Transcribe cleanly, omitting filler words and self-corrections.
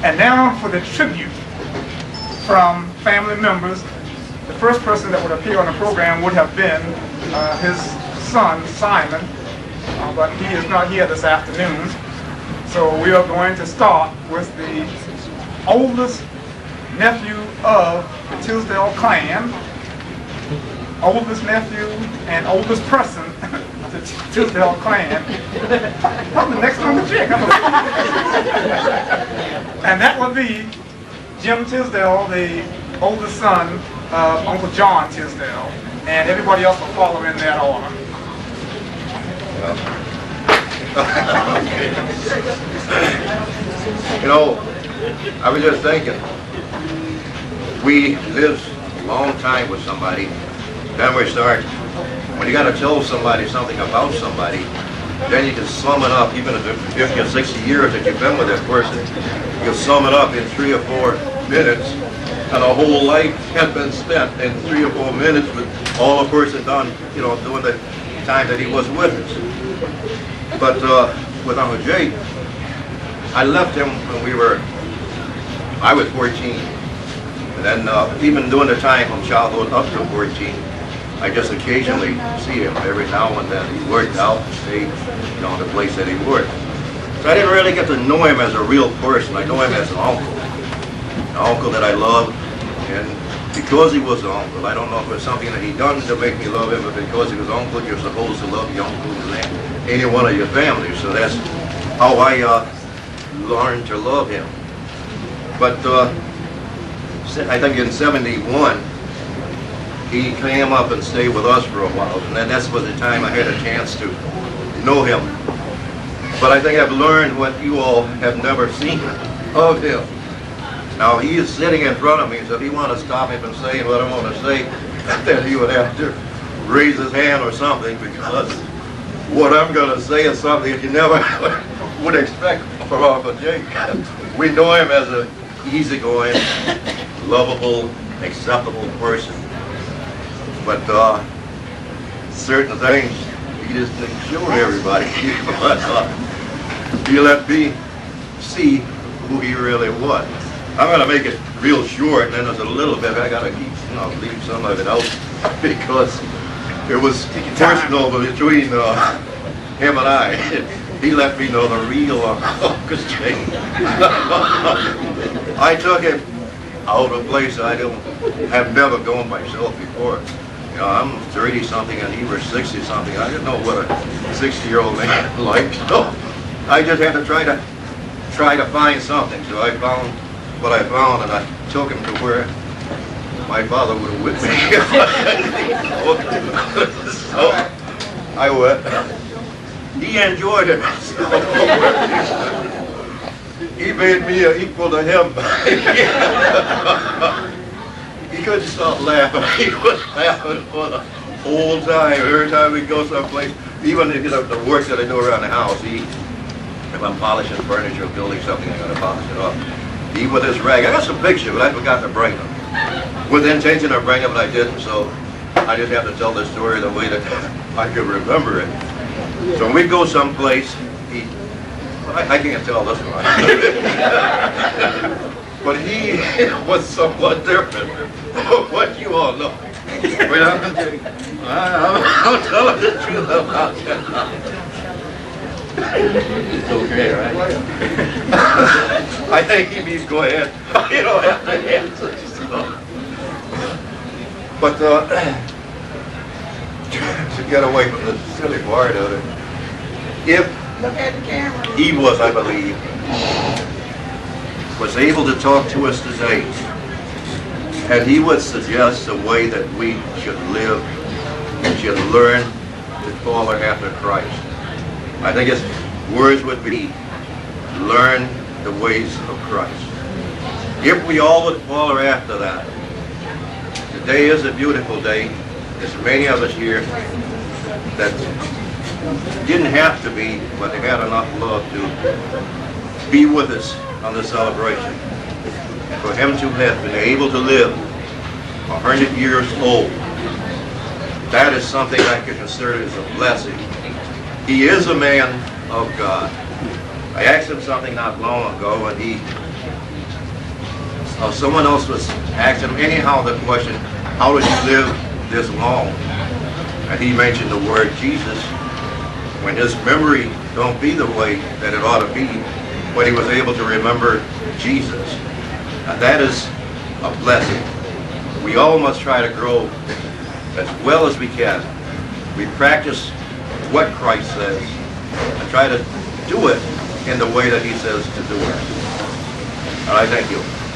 And now for the tribute from family members. The first person that would appear on the program would have been his son, Simon, but he is not here this afternoon. So we are going to start with the oldest nephew of the Tisdale clan, oldest nephew and oldest person of the Tisdale clan. Probably next on the chick. And that would be Jim Tisdale, the oldest son of Uncle John Tisdale. And everybody else will follow in that order. You know, I was just thinking, we live a long time with somebody, then we start, when you got to tell somebody something about somebody, then you can sum it up, even if you're 60 years that you've been with that person, you can sum it up in 3 or 4 minutes, and a whole life has been spent in 3 or 4 minutes with all a person done, you know, during the time that he was with us. But with Uncle Jake, I left him when I was 14. And then even during the time from childhood up to 14, I just occasionally see him every now and then. He worked out and stayed, you know, the place that he worked. So I didn't really get to know him as a real person. I know him as an uncle that I loved. And because he was an uncle, I don't know if it was something that he done to make me love him, but because he was uncle, you're supposed to love your uncle and any one of your family. So that's how I learned to love him. But I think in '71, he came up and stayed with us for a while, and then that's was the time I had a chance to know him. But I think I've learned what you all have never seen of him. Now he is sitting in front of me, so if he wanted to stop me from saying what I want to say, then he would have to raise his hand or something, because what I'm going to say is something that you never would expect from Uncle Jake. We know him as an easygoing, lovable, acceptable person. But certain things he just didn't show everybody. But he let me see who he really was. I'm going to make it real short, and then there's a little bit I got to keep, you know, leave some of it out because it was personal between him and I. He let me know the real Uncle Jake. I took him out of a place I have never gone myself before. You know, I'm 30-something and he was 60-something. I didn't know what a 60-year-old man liked. So I just had to try to find something. So I found what I found, and I took him to where my father would have with me. So I went. He enjoyed it. He made me equal to him. He couldn't stop laughing. He was laughing for the whole time. Every time we go someplace, even if the work that I do around the house, if I'm polishing furniture or building something, I gotta polish it up. He with his rag. I got some pictures, but I forgot to bring them. With the intention of bringing them, but I didn't, so I just have to tell the story the way that I could remember it. So when we go someplace, I can't tell this one. But he was somewhat different from what you all know. But I'm telling the truth about that. It's okay, right? I think he means go ahead. You don't have to answer. But to get away from the silly part of it, if he was, I believe, was able to talk to us today, and he would suggest a way that we should live and should learn to follow after Christ. I think his words would be, learn the ways of Christ. If we all would follow after that, today is a beautiful day. There's many of us here that didn't have to be, but they had enough love to be with us on the celebration. For him to have been able to live 100 years old, that is something I can consider as a blessing. He is a man of God. I asked him something not long ago, and he Someone else was asking him anyhow the question, how did you live this long? And he mentioned the word Jesus. When his memory don't be the way that it ought to be, but he was able to remember Jesus. And that is a blessing. We all must try to grow as well as we can. We practice what Christ says and try to do it in the way that he says to do it. And I thank you.